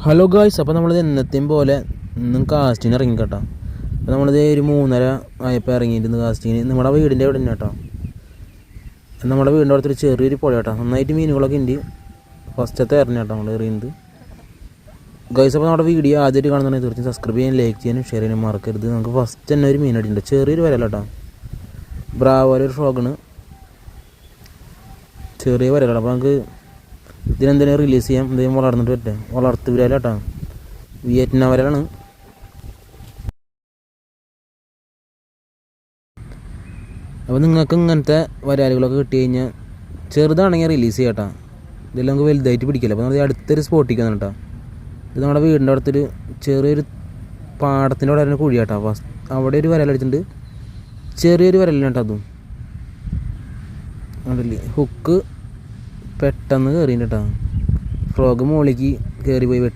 Hello guys, അപ്പോൾ നമ്മളിത് എന്നത്തെയും പോലെ ഇന്നും കാസ്റ്റിന് ഇറങ്ങി കേട്ടോ. അപ്പോൾ നമ്മളിത് ഒരു 3:30 ആയപ്പോൾ ഇറങ്ങിയിട്ടുണ്ട് കാസ്റ്റിന്. നമ്മുടെ വീടിൻ്റെ അവിടെ തന്നെ കേട്ടോ. നമ്മുടെ വീടിൻ്റെ അടുത്തൊരു ചെറിയൊരു പുഴ കേട്ടോ. നന്നായിട്ട് മീനുകളൊക്കെ ഉണ്ട്. ഫസ്റ്റത്തെ ഇറങ്ങി കേട്ടോ നമ്മൾ എറിയുന്നത് ഗായ്സ്. അപ്പോൾ നമ്മുടെ വീഡിയോ ആദ്യമായിട്ട് കാണുന്നുണ്ടെങ്കിൽ തീർച്ചയായും സബ്സ്ക്രൈബ് ചെയ്യാനും ലൈക്ക് ചെയ്യാനും ഷെയർ ചെയ്യാനും മറക്കരുത്. നമുക്ക് ഫസ്റ്റ് തന്നെ ഒരു മീനടിയുണ്ട്, ചെറിയൊരു വരല കേട്ടോ. ബ്രാവോലൊരു ഫ്രോഗാണ്, ചെറിയ വരലാണ്. അപ്പോൾ നമുക്ക് ഇതിനെന്തെങ്കിലും റിലീസ് ചെയ്യാം, എന്തെങ്കിലും വളർന്നിട്ട് പറ്റേ. വളർത്ത് വിരല കേട്ടോ, വിയറ്റ്നാം വരലാണ്. അപ്പോൾ നിങ്ങൾക്ക് ഇങ്ങനത്തെ വരാലുകളൊക്കെ കിട്ടി കഴിഞ്ഞാൽ ചെറുതാണെങ്കിൽ റിലീസ് ചെയ്യാം കേട്ടോ. ഇതെല്ലാം നമുക്ക് വലുതായിട്ട് പിടിക്കില്ല. അപ്പോൾ നമ്മൾ അടുത്തൊരു സ്പോട്ടിൽ വന്നു കേട്ടോ. ഇത് നമ്മുടെ വീടിൻ്റെ അടുത്തൊരു ചെറിയൊരു പാടത്തിൻ്റെ അവിടെ തന്നെ കുഴി കേട്ടോ. അപ്പോൾ അവിടെ ഒരു വരലടിച്ചിട്ടുണ്ട്, ചെറിയൊരു വരലാണ് കേട്ടോ. അതും അതല്ലേ ഹുക്ക് പെട്ടെന്ന് കയറിയിട്ട് കേട്ടോ. ഫ്രോഗ് മുകളിലേക്ക് കയറി പോയി വെട്ടി.